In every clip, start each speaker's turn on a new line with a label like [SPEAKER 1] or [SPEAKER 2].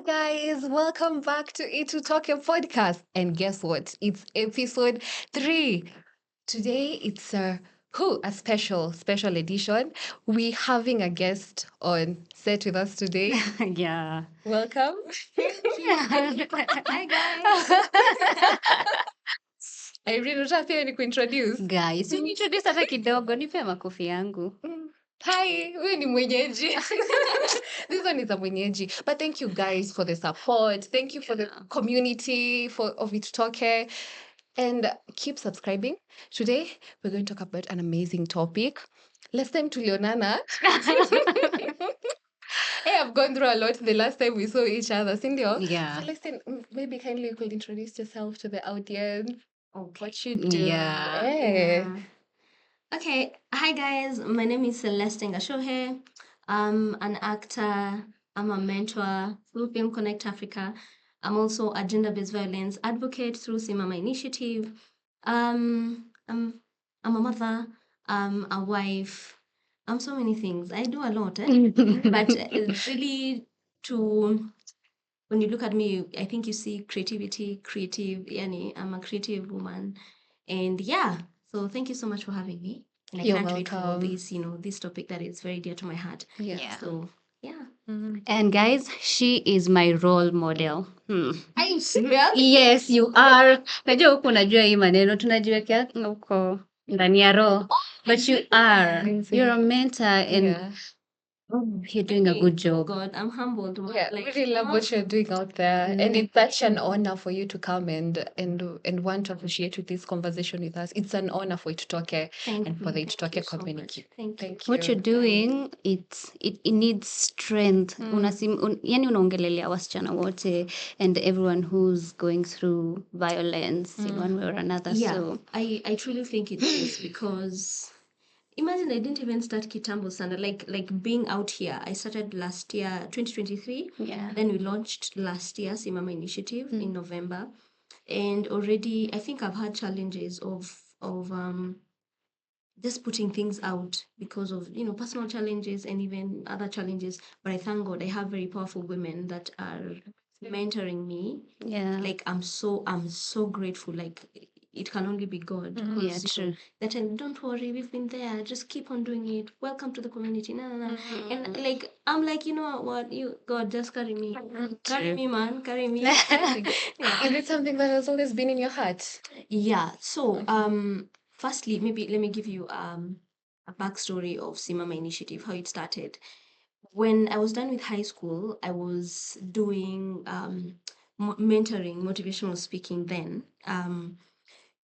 [SPEAKER 1] guys, welcome back to Itutoke podcast. And guess what? It's episode 3. Today it's a special edition. We having a guest on set with us today.
[SPEAKER 2] Yeah.
[SPEAKER 1] Welcome.
[SPEAKER 2] Hi guys.
[SPEAKER 1] Irene, utapia ni kuintroduce.
[SPEAKER 2] Guys, introduce hata kidogo, nipe makofi yangu.
[SPEAKER 1] Hi, huyu ni mwenyeji. This one is a mwenyeji. But thank you guys for the support. Thank you for the community of Itutoke. And keep subscribing. Today, we're going to talk about an amazing topic. Last time to Leonana. Hey, I've gone through a lot the last time we saw each other, Cindy.
[SPEAKER 2] Yeah.
[SPEAKER 1] So listen, maybe kindly you could introduce yourself to the audience.
[SPEAKER 2] Okay.
[SPEAKER 1] What you do.
[SPEAKER 2] Yeah.
[SPEAKER 1] Hey.
[SPEAKER 3] Okay, hi guys. My name is Celeste Ngashohe. I'm an actor. I'm a mentor through Film Connect Africa. I'm also a gender-based violence advocate through Simama Initiative. I'm a mother. I'm a wife. I'm so many things. I do a lot, but really, when you look at me, I think you see creativity, creative. Yani, I'm a creative woman, and yeah. So thank you so much for having me. And I
[SPEAKER 1] You're
[SPEAKER 3] can't wait for
[SPEAKER 1] welcome.
[SPEAKER 3] this, this topic that is very dear to my heart.
[SPEAKER 1] Yeah.
[SPEAKER 3] So yeah.
[SPEAKER 2] And guys, she is my role model.
[SPEAKER 3] Are you serious?
[SPEAKER 2] Yes, you are. Najua huku unajua hii maneno tunajiwekea huko ndani ya roho. But you are.
[SPEAKER 1] Amazing.
[SPEAKER 2] You're a mentor and
[SPEAKER 1] Yeah.
[SPEAKER 2] you're doing a good job.
[SPEAKER 3] God, I'm humbled.
[SPEAKER 1] Yeah, we really love what you're doing out there, and it's such an honor for you to come and want to appreciate with this conversation with us. It's an honor for Itutoke
[SPEAKER 3] Thank
[SPEAKER 1] and
[SPEAKER 3] you.
[SPEAKER 1] for the
[SPEAKER 3] Thank
[SPEAKER 1] Itutoke
[SPEAKER 3] you so
[SPEAKER 1] community.
[SPEAKER 3] much. Thank you.
[SPEAKER 1] Thank you.
[SPEAKER 2] What you're doing, it needs strength. Yani unaongelelea wasichana wote and everyone who's going through violence in one way or another.
[SPEAKER 3] Yeah,
[SPEAKER 2] So
[SPEAKER 3] I truly think it is because imagine I didn't even start Kitambo Sana. Like being out here, I started last year, 2023.
[SPEAKER 2] yeah.
[SPEAKER 3] Then we launched last year Simama Initiative in November. And already I think I've had challenges of just putting things out because of personal challenges and even other challenges. But I thank God I have very powerful women that are mentoring me.
[SPEAKER 2] Yeah.
[SPEAKER 3] Like I'm so grateful. Like it can only be God.
[SPEAKER 2] Yeah,
[SPEAKER 3] because,
[SPEAKER 2] true.
[SPEAKER 3] That and don't worry, we've been there. Just keep on doing it. Welcome to the community. No. And like I'm like, you know what, you God, just carry me. Carry
[SPEAKER 2] True.
[SPEAKER 3] me, man. Carry me. Yeah.
[SPEAKER 1] Is it something that has always been in your heart?
[SPEAKER 3] Yeah. So firstly, maybe let me give you a backstory of Simama Initiative, how it started. When I was done with high school, I was doing mentoring, motivational speaking then.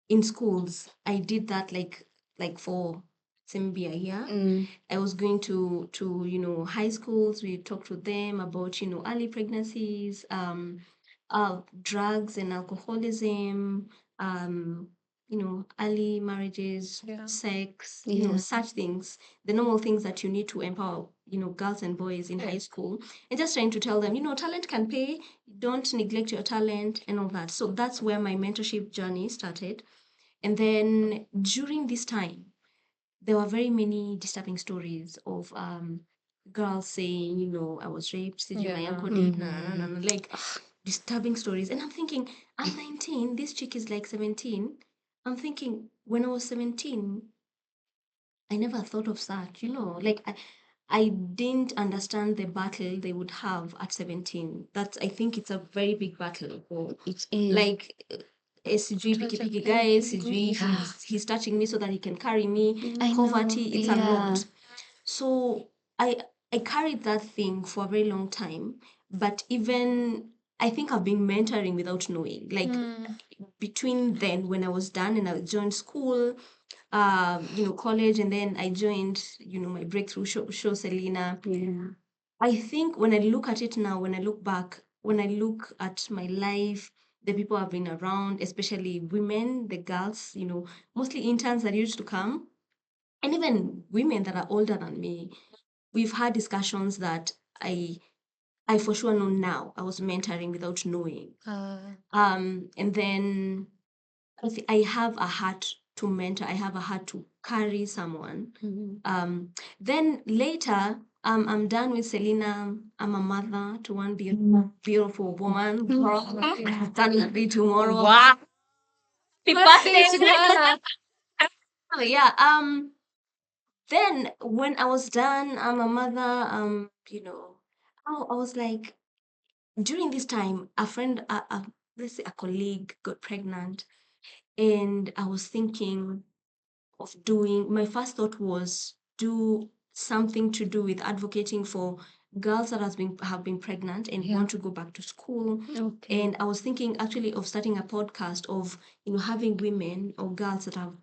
[SPEAKER 3] In schools, I did that like for maybe a year. I was going to high schools. We talked to them about early pregnancies, drugs and alcoholism, early marriages,
[SPEAKER 1] Yeah.
[SPEAKER 3] sex,
[SPEAKER 2] Yeah.
[SPEAKER 3] such things, the normal things that you need to empower girls and boys in high school, and just trying to tell them talent can pay, don't neglect your talent and all that. So that's where my mentorship journey started. And then during this time, there were very many disturbing stories of girls saying, I was raped, my uncle did, like disturbing stories. And I'm thinking, I'm 19, this chick is like 17. I'm thinking, when I was 17, I never thought of that, like I didn't understand the battle they would have at 17. I think it's a very big battle.
[SPEAKER 2] It is.
[SPEAKER 3] Like SG Piki guy, SG, he's touching me so that he can carry me.
[SPEAKER 2] I know,
[SPEAKER 3] Poverty, it's a
[SPEAKER 2] yeah.
[SPEAKER 3] lot. So I carried that thing for a very long time. But even I think I've been mentoring without knowing. Like between then when I was done and I joined school, college, and then I joined, my breakthrough show Selena.
[SPEAKER 2] Yeah.
[SPEAKER 3] I think when I look at it now, when I look back, when I look at my life, the people I've been around, especially women, the girls, mostly interns that used to come, and even women that are older than me, we've had discussions that I for sure know now. I was mentoring without knowing. And then I have a heart to mentor. I have a heart to carry someone. Then later, I'm done with Selena. I'm a mother to one beautiful woman. Girl, I'm turning to be tomorrow.
[SPEAKER 2] Wow.
[SPEAKER 3] Happy
[SPEAKER 1] Birthday
[SPEAKER 3] birthday.
[SPEAKER 1] to her.
[SPEAKER 3] Yeah. Then when I was done, I'm a mother. I was like, during this time, a friend, let's say a colleague, got pregnant, and I was thinking of doing. My first thought was do something to do with advocating for girls that have been pregnant and
[SPEAKER 1] Yeah.
[SPEAKER 3] want to go back to school.
[SPEAKER 2] Okay.
[SPEAKER 3] And I was thinking actually of starting a podcast of having women or girls that have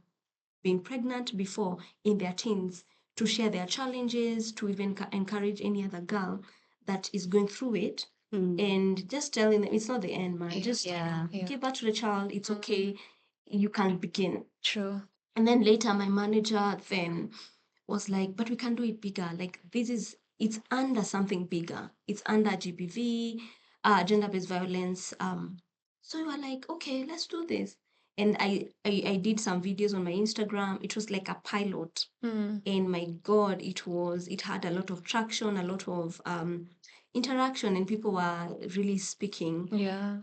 [SPEAKER 3] been pregnant before in their teens to share their challenges, to even encourage any other girl that is going through it, and just telling them it's not the end, man. Just
[SPEAKER 2] Yeah.
[SPEAKER 3] give birth to the child. It's okay. You can begin.
[SPEAKER 1] True.
[SPEAKER 3] And then later, my manager then was like, but we can do it bigger. Like it's under something bigger. It's under GBV, gender-based violence. So we were like, okay, let's do this. And I did some videos on my Instagram. It was like a pilot. And my God, it had a lot of traction, a lot of interaction, and people were really speaking.
[SPEAKER 1] Yeah.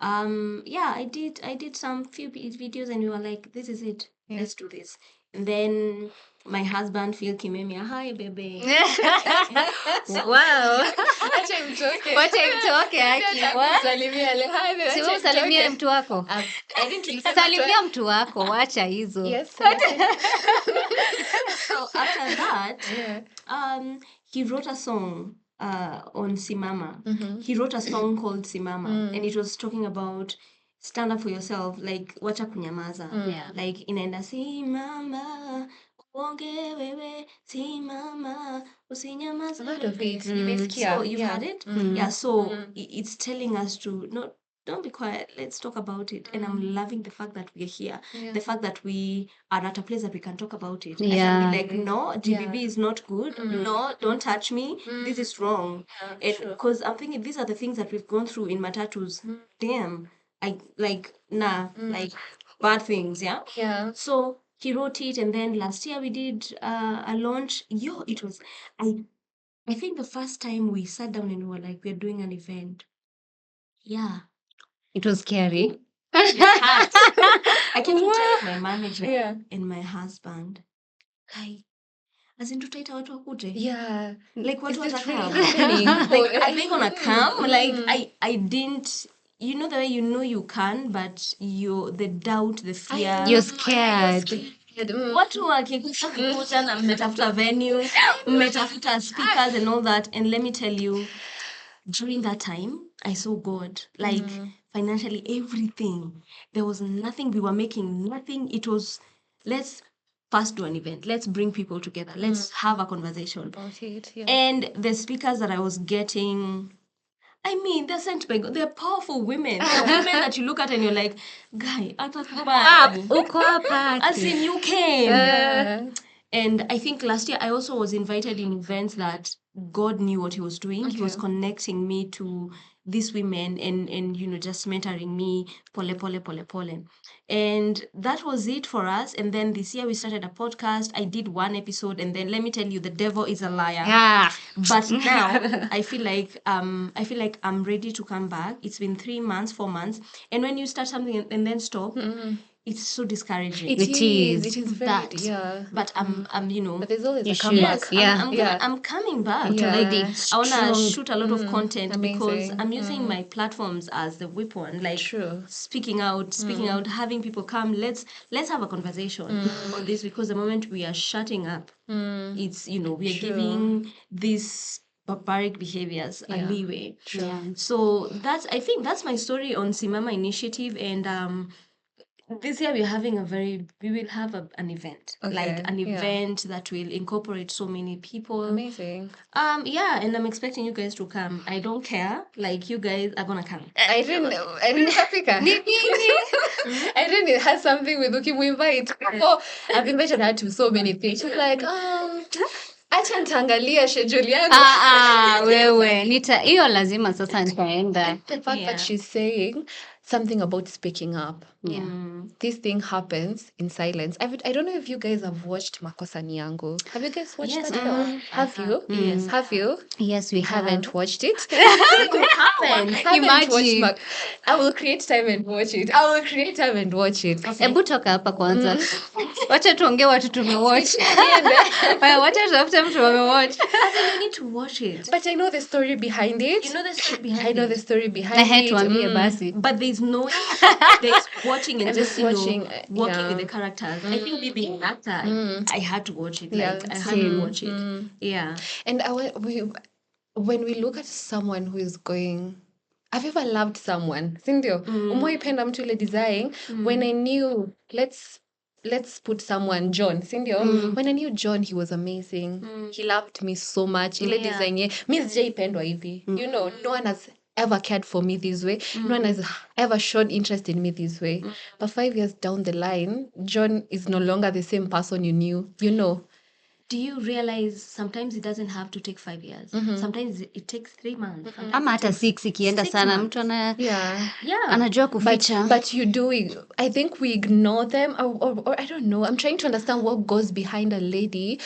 [SPEAKER 3] Yeah, I did some few videos, and we were like, this is it.
[SPEAKER 1] Yeah.
[SPEAKER 3] Let's do this. And then my husband Phil Kimemia, hi baby.
[SPEAKER 2] Wow.
[SPEAKER 1] Acha mtoke.
[SPEAKER 2] Wacha mtoke Aki. What?
[SPEAKER 1] Salimia le. Hi, babe,
[SPEAKER 2] Si
[SPEAKER 1] acha
[SPEAKER 2] wewe usalimie
[SPEAKER 1] mtoke.
[SPEAKER 2] mtu wako.
[SPEAKER 1] I didn't listen to
[SPEAKER 2] Salimia mtu wako, wacha hizo.
[SPEAKER 1] Yes.
[SPEAKER 3] So after that,
[SPEAKER 1] Yeah.
[SPEAKER 3] he wrote a song on Simama. He wrote a song called Simama, and it was talking about stand up for yourself, like wacha kunyamaza.
[SPEAKER 2] Yeah.
[SPEAKER 3] Like inaenda simama, uonge wewe, simama, usinyamaze.
[SPEAKER 1] A lot of it.
[SPEAKER 3] So
[SPEAKER 1] Nimesikia.
[SPEAKER 3] you've
[SPEAKER 1] Yeah.
[SPEAKER 3] had it? Yeah, so it's telling us to don't be quiet. Let's talk about it. And I'm loving the fact that we're here.
[SPEAKER 1] Yeah.
[SPEAKER 3] The fact that we are at a place that we can talk about it. I
[SPEAKER 2] Yeah.
[SPEAKER 3] can be like, no, GBV is not good. No, don't touch me. This is wrong. And
[SPEAKER 1] True.
[SPEAKER 3] because I'm thinking these are the things that we've gone through in matatus. Damn. I like like bad things, yeah.
[SPEAKER 1] Yeah.
[SPEAKER 3] So he wrote it, and then last year we did a launch. It was I think the first time we sat down and we were like, we're doing an event. Yeah.
[SPEAKER 2] It was scary.
[SPEAKER 3] I kept telling my manager
[SPEAKER 1] Yeah.
[SPEAKER 3] and my husband, Kai, as in tutaita watu wakuje.
[SPEAKER 1] Yeah.
[SPEAKER 3] Like what
[SPEAKER 1] Is
[SPEAKER 3] was
[SPEAKER 1] this
[SPEAKER 3] really
[SPEAKER 1] really happening?
[SPEAKER 3] like, are they gonna come? Like I didn't. You know the way you can, but the doubt, the fear.
[SPEAKER 2] You're scared.
[SPEAKER 3] Watu wakikuja na mmetafuta venue, mmetafuta speakers and all that, and let me tell you, during that time, I saw God. Like financially, everything. There was nothing. We were making nothing. It was, let's first do an event. Let's bring people together. Let's have a conversation.
[SPEAKER 1] About it. Yeah.
[SPEAKER 3] And the speakers that I was getting, I mean, they're sent by God. They're powerful women. They're women that you look at and you're like, guy,
[SPEAKER 2] Uko hapa
[SPEAKER 3] as
[SPEAKER 2] Aki.
[SPEAKER 3] in you came.
[SPEAKER 1] Yeah.
[SPEAKER 3] And I think last year I also was invited in events that God knew what he was doing. He was connecting me to these women and just mentoring me, pole. And that was it for us. And then this year we started a podcast. I did one episode, and then let me tell you, the devil is a liar.
[SPEAKER 2] Yeah.
[SPEAKER 3] But now I feel like I'm ready to come back. It's been 3 months, 4 months. And when you start something and then stop, it's so discouraging.
[SPEAKER 1] It is very
[SPEAKER 3] that.
[SPEAKER 1] yeah.
[SPEAKER 3] But I'm
[SPEAKER 1] But there's always
[SPEAKER 2] You
[SPEAKER 1] a comeback.
[SPEAKER 2] should. Yeah.
[SPEAKER 3] I'm coming back.
[SPEAKER 1] Yeah.
[SPEAKER 2] Already
[SPEAKER 3] I want to
[SPEAKER 2] strong.
[SPEAKER 3] shoot a lot of content because
[SPEAKER 1] amazing.
[SPEAKER 3] I'm using my platforms as the weapon. Like
[SPEAKER 1] True.
[SPEAKER 3] speaking out, having people come. Let's have a conversation on this, because the moment we are shutting up, it's we are giving these barbaric behaviors a leeway.
[SPEAKER 2] Yeah.
[SPEAKER 3] So I think that's my story on Simama Initiative. And this year we will have an event, like an event that will incorporate so many people.
[SPEAKER 1] Amazing.
[SPEAKER 3] Yeah, and I'm expecting you guys to come. I don't care, like you guys are gonna come.
[SPEAKER 1] I didn't Africa. I didn't it has something with Ukimwi invite. Oh, I've invited her to so many things. She's like, acha nitaangalia schedule yangu.
[SPEAKER 2] Wewe hiyo lazima sasa nitaenda.
[SPEAKER 1] The fact that she's saying something about speaking up.
[SPEAKER 2] Yeah.
[SPEAKER 1] This thing happens in silence. I don't know if you guys have watched Makosa ni Yangu. Have you guys watched
[SPEAKER 3] Yes,
[SPEAKER 1] that
[SPEAKER 3] I
[SPEAKER 1] film?
[SPEAKER 3] have.
[SPEAKER 1] Have you?
[SPEAKER 3] Yes.
[SPEAKER 1] Have you?
[SPEAKER 2] Yes,
[SPEAKER 1] We
[SPEAKER 2] we
[SPEAKER 1] haven't
[SPEAKER 2] have.
[SPEAKER 1] watched it.
[SPEAKER 3] Haven't.
[SPEAKER 1] Haven't watched
[SPEAKER 2] Imagine.
[SPEAKER 1] I will create time and watch it. I will create time and watch it.
[SPEAKER 2] Hebu toka hapa kwanza. Wacha tuongee watu tumewatch. Wacha tutafute mtu amewatch.
[SPEAKER 3] As in, you need to watch it.
[SPEAKER 1] But I know the story behind it.
[SPEAKER 3] You know the story behind
[SPEAKER 1] I know
[SPEAKER 3] it.
[SPEAKER 1] the story behind
[SPEAKER 2] Na head
[SPEAKER 1] it.
[SPEAKER 2] tuambie basi.
[SPEAKER 3] But there's no there's watching and just
[SPEAKER 1] watching,
[SPEAKER 3] working with
[SPEAKER 1] yeah.
[SPEAKER 3] the characters. I think me being an actor, I had to watch it.
[SPEAKER 1] Yeah,
[SPEAKER 3] Like I had to
[SPEAKER 2] same.
[SPEAKER 3] watch it. Yeah.
[SPEAKER 1] And when we look at someone who is going, have you ever loved someone? Sindio? Umewaipenda mtu ile design. When I knew, let's put someone John. Sindio? When I knew John, he was amazing. He loved me so much. Ile
[SPEAKER 3] Yeah.
[SPEAKER 1] design ye, mi sijaipendwa hivi. You know, no one has ever cared for me this way. No one has ever shown interest in me this way. But 5 years down the line, John is no longer the same person you knew. You know.
[SPEAKER 3] Do you realize sometimes it doesn't have to take 5 years? Sometimes it takes 3 months. Sometimes
[SPEAKER 2] Ama hata 6 ikienda
[SPEAKER 3] 6
[SPEAKER 2] sana
[SPEAKER 3] months.
[SPEAKER 2] mtu
[SPEAKER 1] Yeah.
[SPEAKER 3] Yeah.
[SPEAKER 2] anajua kuficha.
[SPEAKER 1] But you do it. I think we ignore them, or I don't know. I'm trying to understand what goes behind a lady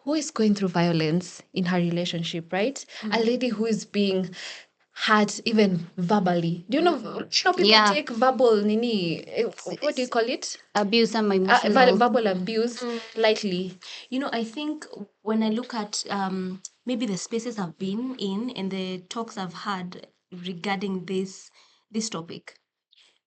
[SPEAKER 1] who is going through violence in her relationship, right? A lady who is being hurt even verbally. Do you know? People
[SPEAKER 2] Yeah.
[SPEAKER 1] take verbal what do you call it?
[SPEAKER 2] Abuse ama emotional.
[SPEAKER 1] Verbal abuse lightly.
[SPEAKER 3] You know, I think when I look at maybe the spaces I've been in and the talks I've had regarding this topic,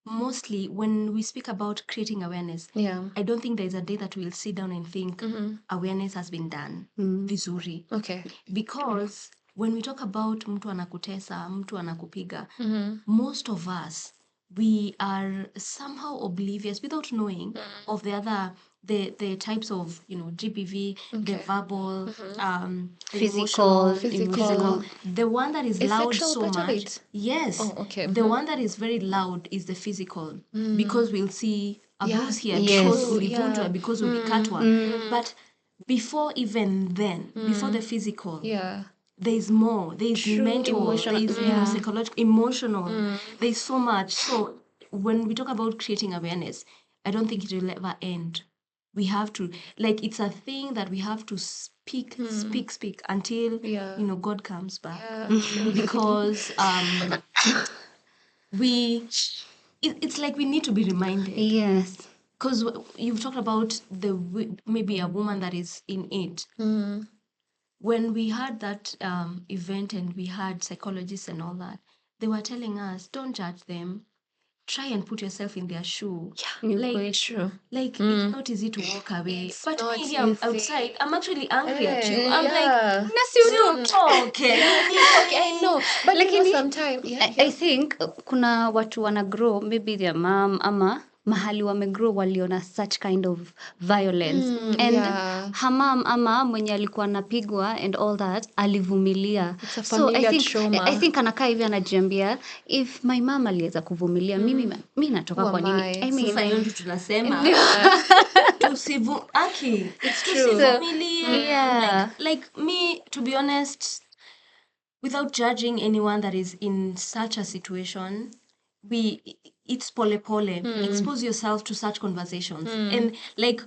[SPEAKER 3] mostly when we speak about creating awareness,
[SPEAKER 1] Yeah.
[SPEAKER 3] I don't think there's a day that we'll sit down and think awareness has been done vizuri.
[SPEAKER 1] Okay.
[SPEAKER 3] Because when we talk about mtu anakutesa, mtu anakupiga, most of us, we are somehow oblivious without knowing of the other the types of GBV, the verbal, the
[SPEAKER 2] Physical,
[SPEAKER 3] physical. The one that is
[SPEAKER 1] Is
[SPEAKER 3] loud
[SPEAKER 1] sexual
[SPEAKER 3] so
[SPEAKER 1] part of
[SPEAKER 3] much.
[SPEAKER 1] it?
[SPEAKER 3] Yes.
[SPEAKER 1] Oh, okay.
[SPEAKER 3] The one that is very loud is the physical, because we'll see abuse here,
[SPEAKER 2] Yes.
[SPEAKER 3] because
[SPEAKER 1] True,
[SPEAKER 3] ulivunjwa, because ulikatwa. But before even then, before the physical,
[SPEAKER 1] Yeah.
[SPEAKER 3] there's more. There's mental,
[SPEAKER 2] Emotional,
[SPEAKER 3] there's psychological, emotional. There's so much. So when we talk about creating awareness, I don't think it will ever end. We have to, like, it's a thing that we have to speak until
[SPEAKER 1] Yeah.
[SPEAKER 3] God comes back.
[SPEAKER 1] Yeah.
[SPEAKER 3] Because it's like we need to be reminded.
[SPEAKER 2] Yes.
[SPEAKER 3] Because you've talked about maybe a woman that is in it. When we had that event and we had psychologists and all that, they were telling us, don't judge them. Try and put yourself in their shoe.
[SPEAKER 2] Ni
[SPEAKER 3] Like,
[SPEAKER 2] kweli.
[SPEAKER 1] True.
[SPEAKER 3] like it's not easy to walk away.
[SPEAKER 1] It's
[SPEAKER 3] But
[SPEAKER 1] not
[SPEAKER 3] me here, I'm
[SPEAKER 1] easy.
[SPEAKER 3] outside, I'm actually angry at you. I'm
[SPEAKER 1] Yeah.
[SPEAKER 3] like, Itutoke.
[SPEAKER 1] I know. But
[SPEAKER 2] Lakini,
[SPEAKER 1] sometimes,
[SPEAKER 2] I think kuna watu wana grow, maybe their mom ama mahali wamegrow waliona such kind of violence. And
[SPEAKER 1] yeah.
[SPEAKER 2] her mom ama mwenye alikuwa anapigwa and all that alivumilia.
[SPEAKER 1] It's a
[SPEAKER 2] So I
[SPEAKER 1] familiar trauma.
[SPEAKER 2] think anakaa hivi anajiambia, if my mom aliweza kuvumilia, mimi natoka
[SPEAKER 1] Who
[SPEAKER 2] kwa
[SPEAKER 1] am
[SPEAKER 2] nini?
[SPEAKER 1] I?
[SPEAKER 2] I mean,
[SPEAKER 3] Sasa hiyo ndio tunasema.
[SPEAKER 1] It's true.
[SPEAKER 3] Tusivumilie.
[SPEAKER 2] Yeah.
[SPEAKER 3] Like me, to be honest, without judging anyone that is in such a situation, it's pole. Expose yourself to such conversations. And like,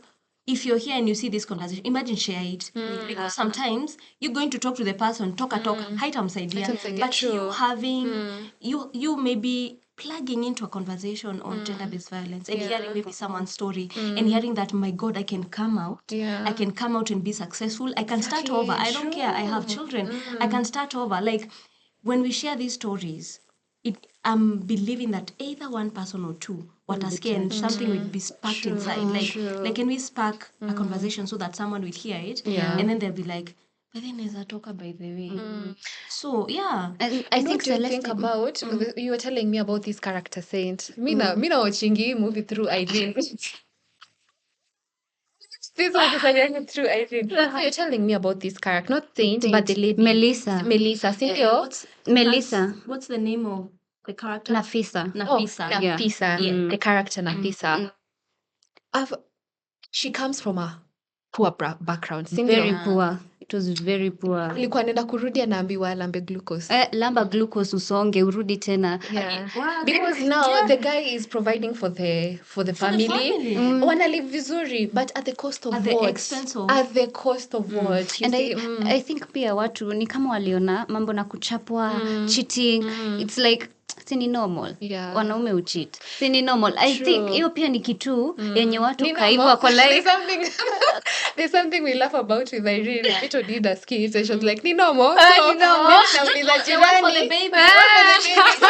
[SPEAKER 3] if you're here and you see this conversation, imagine share it. Because sometimes you're going to talk to the person, talk, haitamsaidia.
[SPEAKER 1] Haitamsaidia,
[SPEAKER 3] But
[SPEAKER 1] true.
[SPEAKER 3] you having, you maybe plugging into a conversation on gender-based violence and hearing maybe someone's story and hearing that, my God, I can come out.
[SPEAKER 1] Yeah.
[SPEAKER 3] I can come out and be successful. I can start over. I don't care. I have children. I can start over. Like, when we share these stories, I'm believing that either one person or two watasikia and something will be sparked inside. Like, can we spark a conversation so that someone will hear it?
[SPEAKER 1] Yeah.
[SPEAKER 3] And then they'll be like, but then there's a talker, by the way. So, yeah.
[SPEAKER 2] and I
[SPEAKER 1] And
[SPEAKER 2] think
[SPEAKER 1] what do you
[SPEAKER 2] Celeste,
[SPEAKER 1] think about, you were telling me about this character Saint. Mina watchingi movie through Irene. This one is like through Irene. So you're telling me about this character, not Saint, but the lady.
[SPEAKER 2] Melissa.
[SPEAKER 1] Sindio?
[SPEAKER 2] Melissa.
[SPEAKER 3] What's the name of the character?
[SPEAKER 2] Nafisa.
[SPEAKER 3] Nafisa.
[SPEAKER 1] Nafisa. The character Nafisa. She comes from a poor background. Sindio?
[SPEAKER 2] Very poor. It was very poor.
[SPEAKER 1] alikuwa anaenda kurudi anaambiwa alambe glucose.
[SPEAKER 2] Lamba glucose usonge urudi tena.
[SPEAKER 1] Yeah.
[SPEAKER 3] Wow,
[SPEAKER 1] Because now the guy is providing for the family.
[SPEAKER 3] family.
[SPEAKER 1] Wanalive vizuri, but at the cost of
[SPEAKER 3] At the
[SPEAKER 1] what?
[SPEAKER 3] expense of-
[SPEAKER 1] At the cost of what? You
[SPEAKER 2] And
[SPEAKER 1] see,
[SPEAKER 2] I think pia watu ni kama waliona mambo na kuchapwa, cheating, it's like sini normal.
[SPEAKER 1] Yeah.
[SPEAKER 2] Wanaume ucheat. Sini normal. I
[SPEAKER 1] True.
[SPEAKER 2] think hiyo pia ni kitu yenye watu
[SPEAKER 1] Ni
[SPEAKER 2] kaiva
[SPEAKER 1] normal.
[SPEAKER 2] kwa like
[SPEAKER 1] There's something we laugh about with Irene. Vito did a skit and she was like, ni normal.
[SPEAKER 2] ni normal.
[SPEAKER 1] Nauliza
[SPEAKER 3] The one for the
[SPEAKER 1] jirani.
[SPEAKER 3] baby.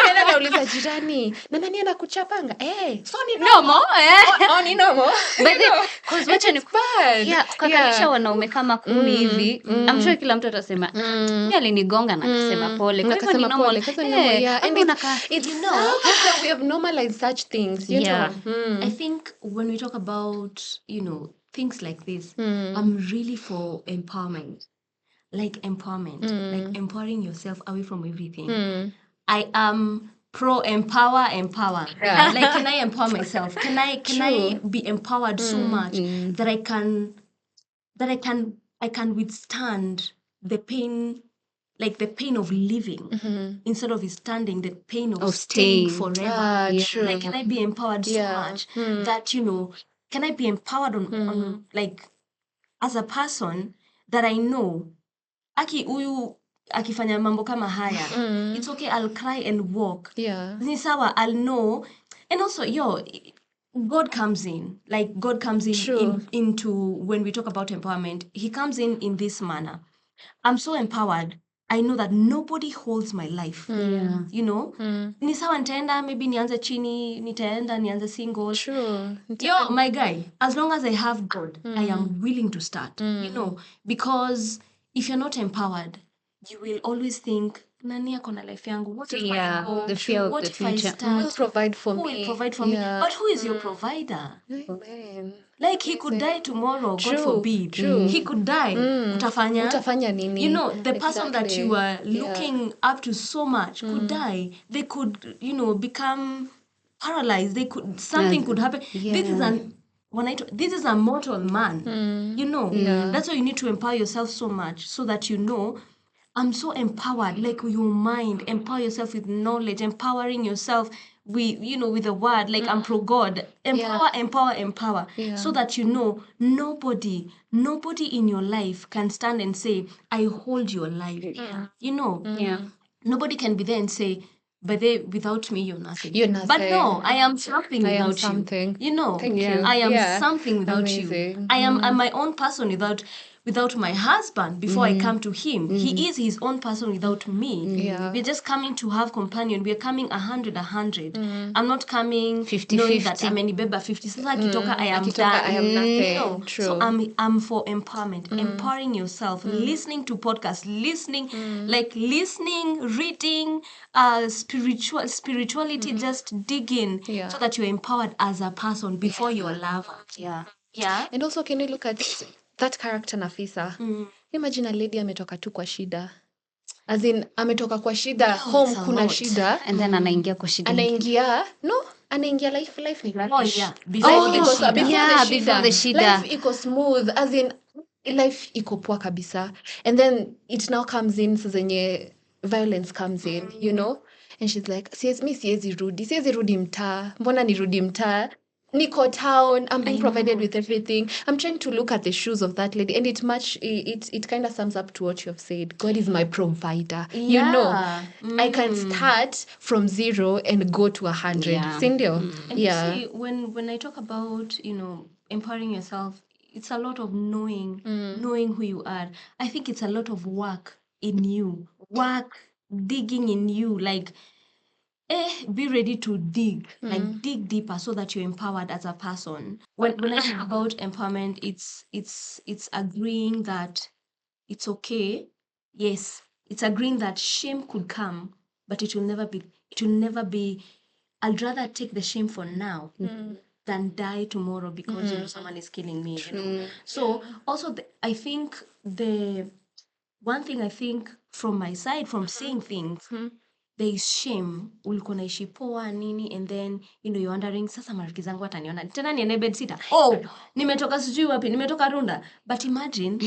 [SPEAKER 1] Tena nauliza jirani. Na nani anakuchapanga? So ni
[SPEAKER 2] normal.
[SPEAKER 1] Oh, ni normal.
[SPEAKER 2] But cause wacha ni
[SPEAKER 1] bad.
[SPEAKER 2] yeah, kukalisha wanaume kama 10 hivi. I'm sure kila mtu atasema mimi alinigonga na akasema pole. Kwa hivyo ni normal.
[SPEAKER 1] Yeah. And it's
[SPEAKER 3] You know,
[SPEAKER 1] that we have normalized such things, you
[SPEAKER 2] Yeah.
[SPEAKER 1] know.
[SPEAKER 3] I think when we talk about, things like this, I'm really for empowerment. Like empowerment. Like empowering yourself away from everything. I am pro empower.
[SPEAKER 1] Yeah.
[SPEAKER 3] Like, can I empower myself? Can I be empowered so much that I can withstand the pain, like the pain of living instead of withstanding the pain of staying
[SPEAKER 2] staying.
[SPEAKER 3] forever.
[SPEAKER 1] True.
[SPEAKER 3] Like, can I be empowered so much that, can I be empowered on like as a person that I know huyu akifanya mambo kama haya, it's okay, I'll cry and walk.
[SPEAKER 1] Yeah.
[SPEAKER 3] Ni sawa, I'll know. And also, God comes in. Like, God comes in
[SPEAKER 1] True.
[SPEAKER 3] into when we talk about empowerment. He comes in this manner. I'm so empowered. I know that nobody holds my life.
[SPEAKER 2] Yeah.
[SPEAKER 3] You know? Ni sawa nitaenda, maybe nianze chini, nitaenda, nianze single.
[SPEAKER 1] True.
[SPEAKER 3] My guy, as long as I have God, I am willing to start. Because if you're not empowered, you will always think, nani ako na life yangu? What if I go?
[SPEAKER 2] The fear of
[SPEAKER 3] What
[SPEAKER 2] the
[SPEAKER 3] if I
[SPEAKER 2] future.
[SPEAKER 1] Who
[SPEAKER 3] start?
[SPEAKER 1] will provide for
[SPEAKER 3] Who
[SPEAKER 1] me?
[SPEAKER 3] will provide for me?
[SPEAKER 1] Yeah.
[SPEAKER 3] But who is your provider?
[SPEAKER 1] Amen.
[SPEAKER 3] Like, he could die tomorrow,
[SPEAKER 1] True,
[SPEAKER 3] God forbid.
[SPEAKER 1] true.
[SPEAKER 3] He could die.
[SPEAKER 1] Utafanya nini?
[SPEAKER 3] The person that
[SPEAKER 1] Exactly.
[SPEAKER 3] you are
[SPEAKER 1] Yeah.
[SPEAKER 3] looking up to so much could die. They could, become paralyzed. Something could happen. This is a mortal man. That's why you need to empower yourself so much so that I'm so empowered, like your mind, empower yourself with knowledge, empowering yourself with the word, like I'm pro God. Empower.
[SPEAKER 1] Yeah.
[SPEAKER 3] So that nobody in your life can stand and say, I hold your life.
[SPEAKER 2] Yeah.
[SPEAKER 3] Nobody can be there and say, but without me, you're nothing.
[SPEAKER 1] You're nothing.
[SPEAKER 3] But no, I am something
[SPEAKER 1] I am
[SPEAKER 3] without
[SPEAKER 1] something.
[SPEAKER 3] you.
[SPEAKER 1] Thank you.
[SPEAKER 3] I am
[SPEAKER 1] Yeah.
[SPEAKER 3] something without you.
[SPEAKER 1] Amazing.
[SPEAKER 3] I'm my own person without my husband before I come to him. He is his own person without me.
[SPEAKER 1] Yeah.
[SPEAKER 3] We're just coming to have companion. We're coming 100. I'm not coming
[SPEAKER 2] 50,
[SPEAKER 3] knowing
[SPEAKER 2] 50.
[SPEAKER 3] that amenibeba 50. Sasa akitoka I am
[SPEAKER 1] Akitoka,
[SPEAKER 3] done.
[SPEAKER 1] I am nothing.
[SPEAKER 3] No.
[SPEAKER 1] True.
[SPEAKER 3] So I'm for empowerment, empowering yourself, listening to podcasts, listening, reading, spirituality, just dig in
[SPEAKER 1] Yeah.
[SPEAKER 3] so that you're empowered as a person before you're a lover.
[SPEAKER 2] Yeah.
[SPEAKER 3] Yeah.
[SPEAKER 1] And also, can you look at that character Nafisa? Imagine a lady ametoka tu kwa shida. As in, ametoka kwa shida, home
[SPEAKER 3] it's a
[SPEAKER 1] kuna
[SPEAKER 3] lot.
[SPEAKER 1] shida.
[SPEAKER 2] And then anaingia kwa shida.
[SPEAKER 1] Anaingia life ni
[SPEAKER 3] Oh,
[SPEAKER 1] lavish.
[SPEAKER 3] yeah. Before
[SPEAKER 1] Life
[SPEAKER 3] the
[SPEAKER 1] iko-
[SPEAKER 3] shida.
[SPEAKER 2] Before the shida.
[SPEAKER 1] Life iko smooth, as in life iko poa kabisa. And then it now comes in so zenye violence comes in, and she's like, siwezi rudi mtaa, mbona nirudi mtaa? Niko town, I'm being provided with everything. I'm trying to look at the shoes of that lady, and it kind of sums up to what you have said. God is my provider.
[SPEAKER 3] Yeah.
[SPEAKER 1] I can start from 0 and go to 100.
[SPEAKER 2] Yeah.
[SPEAKER 1] Sindio?
[SPEAKER 3] And
[SPEAKER 1] Yeah.
[SPEAKER 3] you see, when I talk about, empowering yourself, it's a lot of knowing who you are. I think it's a lot of work in you. Digging in you, like, be ready to dig, like dig deeper so that you're empowered as a person. When I talk about empowerment, it's agreeing that it's okay. Yes, it's agreeing that shame could come, but it will never be. I'd rather take the shame for now than die tomorrow because someone is killing me. So also, I think the one thing I think from my side, from seeing things, there is shame, ulikuwa naishi poa nini, and then you're wondering, sasa marafiki zangu wataniona tena niende bed sitter, nimetoka sijui wapi, nimetoka Runda. But imagine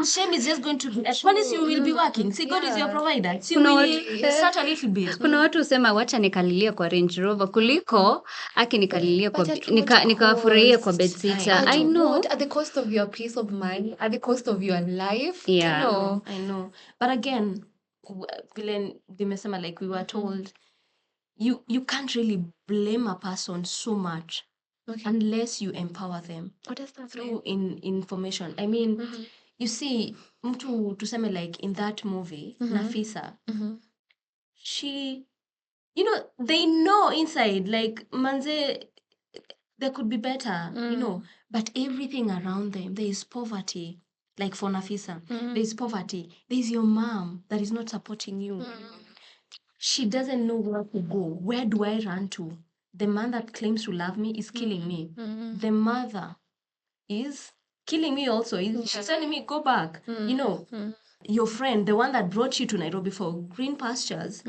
[SPEAKER 3] shame is just going to be, as long as you will be working, see God is your provider, so you will start a little bit.
[SPEAKER 2] Kuna watu husema wacha nikalilie kwa Range Rover kuliko nikalilie kwa nikafurahia kwa bed sitter. I know.
[SPEAKER 1] At the cost of your peace of mind, at the cost of your life.
[SPEAKER 2] Yeah.
[SPEAKER 3] I know. But again, vile nimesema, like we were told, you can't really blame a person so much unless you empower them through information. I mean, you see, mtu tuseme like in that movie, Nafisa, she, they know inside, like, manze, there could be better, but everything around them, there is poverty. Like for Nafisa, there is poverty. There is your mom that is not supporting you. She doesn't know where to go. Where do I run to? The man that claims to love me is killing me. The mother is killing me also. She's telling me, go back. Your friend, the one that brought you to Nairobi for green pastures,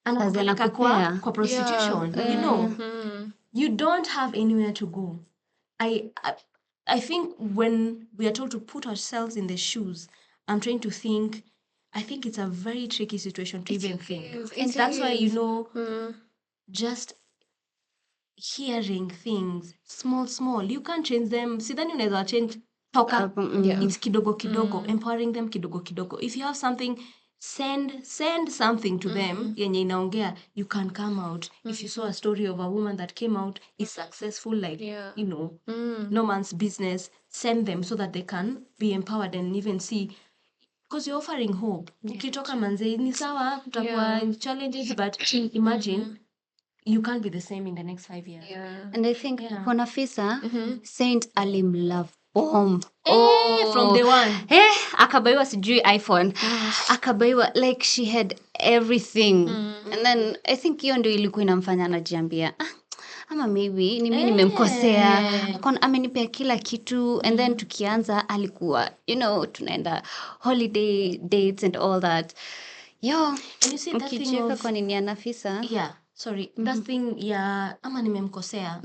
[SPEAKER 3] anakupeleka kwa prostitution. You don't have anywhere to go. I think when we are told to put ourselves in the shoes, I'm trying to think, I think it's a very tricky situation to even think. And that's why, just hearing things, small, you can't change them. Sidhani unaweza change toka. It's kidogo, empowering them kidogo. If you have something, send something to them yenye inaongea, you can come out. If you saw a story of a woman that came out, is successful, like, no man's business, send them so that they can be empowered and even see, because you're offering hope. Ukitoka manze ni sawa, kutakuwa challenges, but imagine you can't be the same in the next 5 years.
[SPEAKER 2] And I think for Nafisa, Saint alimlove bomb.
[SPEAKER 3] From the one.
[SPEAKER 2] Akabaiwa sijui iPhone. Akabaiwa, like she had everything. And then I think hiyo ndio ilikuwa inamfanya anajiambia, ama maybe ni mimi nimemkosea. Amenipea kila kitu, and then tukianza alikuwa, tunaenda holiday dates and all that.
[SPEAKER 3] And you see that thing
[SPEAKER 2] Ukicheka
[SPEAKER 3] of,
[SPEAKER 2] kwa nini ya Nafisa?
[SPEAKER 3] Yeah, sorry. That thing, ama nimemkosea.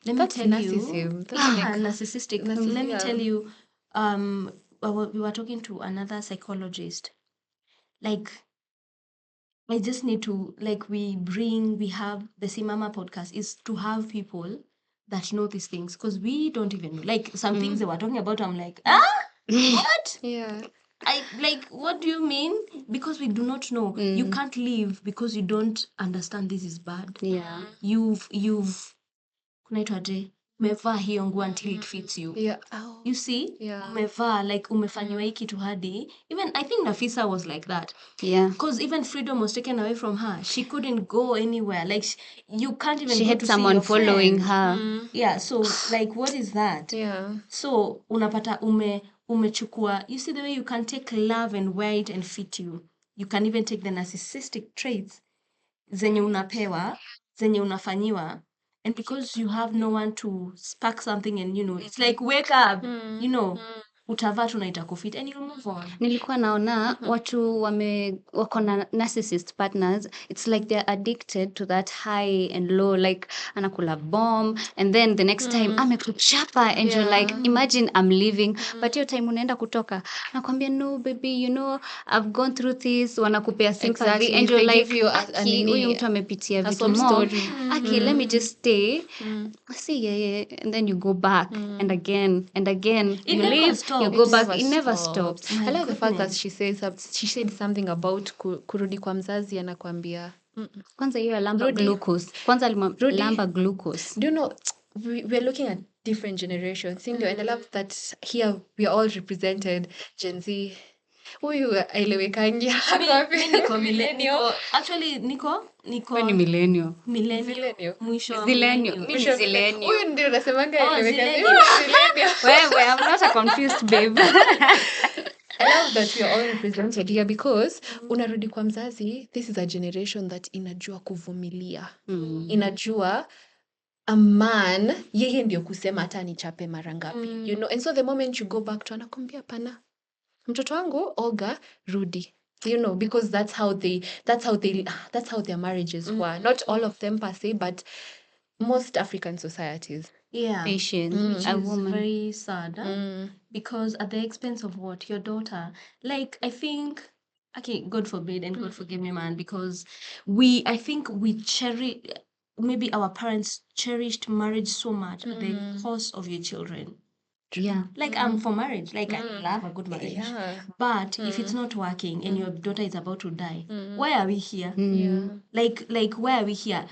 [SPEAKER 3] Let me
[SPEAKER 1] That's
[SPEAKER 3] tell
[SPEAKER 1] narcissism.
[SPEAKER 3] you.
[SPEAKER 1] That's
[SPEAKER 3] Narcissistic. Let me tell you, we were talking to another psychologist. Like, I just need to, like, we have the Simama podcast is to have people that know these things, because we don't even know. Like, some things they were talking about, I'm like, what?
[SPEAKER 1] Yeah.
[SPEAKER 3] What do you mean? Because we do not know. You can't live because you don't understand this is bad.
[SPEAKER 2] Yeah.
[SPEAKER 3] You've kunaitwaje, umevaa hiyo nguo until it fits you.
[SPEAKER 1] Yeah.
[SPEAKER 3] You see?
[SPEAKER 1] Yeah.
[SPEAKER 3] Umevaa, like, umefanyiwa hii kitu hadi. Even, I think Nafisa was like that.
[SPEAKER 2] Yeah.
[SPEAKER 3] Because even freedom was taken away from her. She couldn't go anywhere. Like, you can't even
[SPEAKER 2] She
[SPEAKER 3] go
[SPEAKER 2] had
[SPEAKER 3] to
[SPEAKER 2] someone
[SPEAKER 3] see your
[SPEAKER 2] following
[SPEAKER 3] friend.
[SPEAKER 2] her.
[SPEAKER 3] Yeah, so, like, what is that?
[SPEAKER 1] Yeah.
[SPEAKER 3] So, unapata umechukua, you see the way you can take love and wear it and fit you. You can even take the narcissistic traits zenye unapewa, zenye unafanyiwa, and because you have no one to spark something, and it's like, wake up, utavaa tu na itakufit and you move on.
[SPEAKER 2] Nilikuwa naona watu wako na narcissist partners, it's like they're addicted to that high and low, like anakula bomb, and then the next time amekuchapa, and you're like, imagine I'm leaving, but hiyo time unaenda kutoka, nakwambia, no baby, I've gone through this, wanakupea things
[SPEAKER 1] Exactly.
[SPEAKER 2] and you're
[SPEAKER 1] They
[SPEAKER 2] like,
[SPEAKER 1] give you
[SPEAKER 2] huyu mtu amepitia vitu
[SPEAKER 1] sob
[SPEAKER 2] more,
[SPEAKER 1] story.
[SPEAKER 2] let me just stay, see, yeah, and then you go back, and again,
[SPEAKER 3] It
[SPEAKER 2] you
[SPEAKER 3] never
[SPEAKER 2] leave,
[SPEAKER 3] stops.
[SPEAKER 2] you go back, it never stops.
[SPEAKER 1] I love the fact that she said something about kurudi kwa mzazi, anakwambia.
[SPEAKER 2] Kwanza hiyo lamba glucose. Kwanza lamba glucose.
[SPEAKER 1] Do you know, we're looking at different generations, and I love that here we are all represented, Gen Z. Huyu ailewekangi.
[SPEAKER 3] Niko millennial. Actually, niko
[SPEAKER 2] Ni millennial.
[SPEAKER 3] Mwisho
[SPEAKER 2] Zillennial. Mimi zillennial.
[SPEAKER 1] Huyu ndio unasemanga ailewekangi.
[SPEAKER 2] Wewe, I'm not a confused babe.
[SPEAKER 1] I love that we are all represented here because unarudi kwa mzazi, this is a generation that inajua kuvumilia. Inajua a man, yeye ndio kusema hata nichape mara ngapi. And so the moment you go back to anakuambia pana, mtoto wangu Olga, rudi. you know, because that's how their marriages were. Not all of them per se, but most African societies.
[SPEAKER 3] Yeah.
[SPEAKER 2] Patient,
[SPEAKER 3] Which
[SPEAKER 2] a
[SPEAKER 3] is
[SPEAKER 2] woman.
[SPEAKER 3] very sad. Because at the expense of what? Your daughter. Like, I think, okay, God forbid and God forgive me, man, because I think we cherish, maybe our parents cherished marriage so much at the cost of your children.
[SPEAKER 2] Yeah.
[SPEAKER 3] Like, I'm for marriage. Like, I love a good marriage.
[SPEAKER 1] Yeah.
[SPEAKER 3] But if it's not working and your daughter is about to die, why are we here?
[SPEAKER 1] Yeah.
[SPEAKER 3] Like why are we here?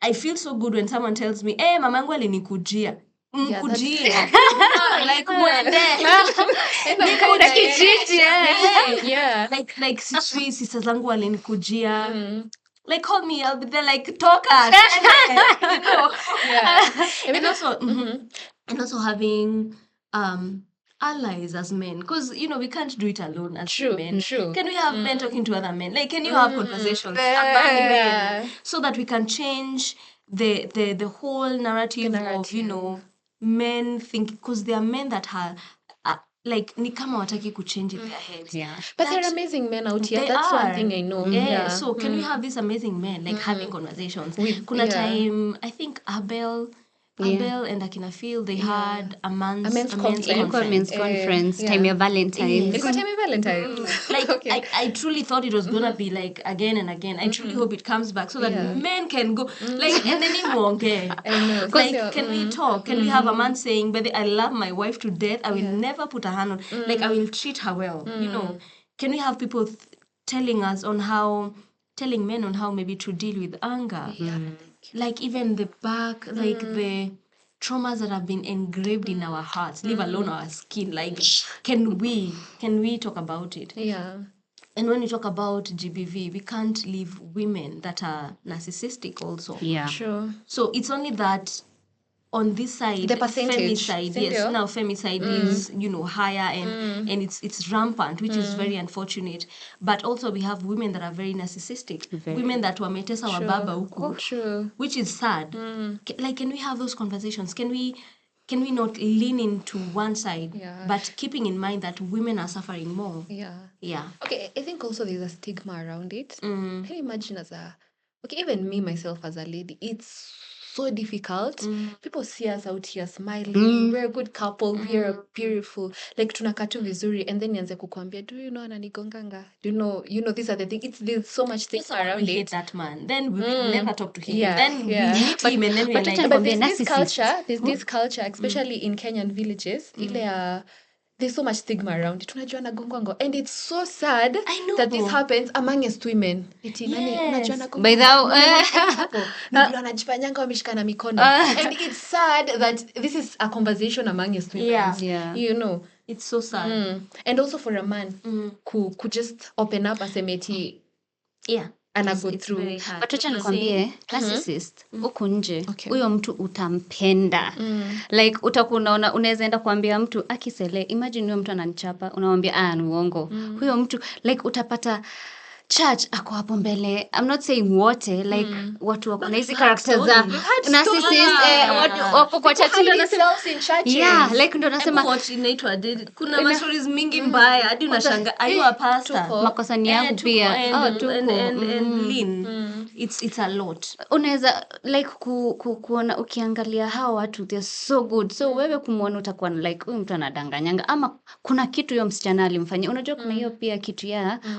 [SPEAKER 3] I feel so good when someone tells me, "Eh, mamangu alinikujia." Mkujie. Like mwende.
[SPEAKER 1] Kinda
[SPEAKER 2] kijiji,
[SPEAKER 1] yeah.
[SPEAKER 3] Like sijui sister zangu walinikujia. Like call me, I'll be there like talk us. You know.
[SPEAKER 1] Yeah.
[SPEAKER 3] And also and also having allies as men, because you know we can't do it alone as men.
[SPEAKER 1] True.
[SPEAKER 3] Can we have men talking to other men? Like, can you have conversations among men so that we can change the whole narrative of, you know, men think, because there are men that are like ni kama wataki kuchange in their heads.
[SPEAKER 2] Yeah.
[SPEAKER 1] But there are amazing men out here.
[SPEAKER 3] They
[SPEAKER 1] That's
[SPEAKER 3] are.
[SPEAKER 1] one thing I know.
[SPEAKER 3] Yeah. So can we have these amazing men like having conversations? Kuna time I think Abel and Akina Phil, they had a men's
[SPEAKER 1] conference.
[SPEAKER 3] conference.
[SPEAKER 2] Conference,
[SPEAKER 1] yeah.
[SPEAKER 2] time ya Valentine's.
[SPEAKER 1] Ilikuwa time ya Valentine's.
[SPEAKER 3] Like
[SPEAKER 1] Okay.
[SPEAKER 3] I truly thought it was gonna be like again and again. I truly hope it comes back so that men can go like and then
[SPEAKER 1] I know.
[SPEAKER 3] like can we talk? Can we have a man saying, "But I love my wife to death. I will never put a hand on. Like I will treat her well." You know. Can we have people telling men on how maybe to deal with anger? Like even the back, like the traumas that have been engraved in our hearts, leave alone our skin. Like, can we talk about it?
[SPEAKER 1] Yeah.
[SPEAKER 3] And when you talk about GBV, we can't leave women that are narcissistic also.
[SPEAKER 2] Yeah.
[SPEAKER 1] True.
[SPEAKER 3] So it's only that on this side,
[SPEAKER 1] The percentage.
[SPEAKER 3] side, yes, now femicide is, you know, higher and it's rampant, which is very unfortunate. But also we have women that are very narcissistic, women that wametesa wa baba huku,
[SPEAKER 1] True.
[SPEAKER 3] which is sad. Like, can we have those conversations? Can we not lean into one side, but keeping in mind that women are suffering more?
[SPEAKER 1] Yeah. Okay, I think also there's a stigma around it. Can you imagine even me myself as a lady, it's so difficult. People see us out here smiling. We're a good couple. We're beautiful. Like tunakaa tu vizuri, and then nianze kukuambia, do you know ananigonganga? Do you know these are the things. There's so much stigma around
[SPEAKER 3] we hate
[SPEAKER 1] it.
[SPEAKER 3] that man. Then we will never talk to him.
[SPEAKER 1] Yeah,
[SPEAKER 3] Then we meet him and then we're
[SPEAKER 2] but
[SPEAKER 3] like,
[SPEAKER 1] But there's this culture, especially in Kenyan villages, there's so much stigma around it. Unajua anagongwango. And it's so sad that this happens amongst women. Eti nani unajua anagongwango.
[SPEAKER 2] By
[SPEAKER 1] Na vile wanajifanyanga wameshikana mikono. And it's sad that this is a conversation amongst women.
[SPEAKER 2] Yeah.
[SPEAKER 1] You know.
[SPEAKER 3] it's so sad.
[SPEAKER 1] And also for a man could just open up aseme eti ana go
[SPEAKER 3] It's
[SPEAKER 1] through.
[SPEAKER 3] very hard.
[SPEAKER 2] But wacha nikwambie, narcissist huko nje, huyo mtu utampenda. Like utakuwa unaona, unaweza enda kuambia mtu akisele, imagine huyo mtu ananichapa, unamwambia ni uongo. Huyo mtu like utapata church ako hapo mbele. I'm not saying wote, like watu wako na hizi characters za narcissist, watu wako kwa church yeah, like ndo nasema
[SPEAKER 3] what inaitwa kuna mashories mingi mbaya hadi unashanga ayua pastor
[SPEAKER 2] makosa ni yangu pia
[SPEAKER 3] and lean. It's a lot.
[SPEAKER 2] Unaweza like kuona ukiangalia hao watu they're so good, so wewe kumuona utakuwa like huyu mtu anadanganyanga ama kuna kitu hiyo msichana alimfanyia. Unajua kuna hiyo pia kitu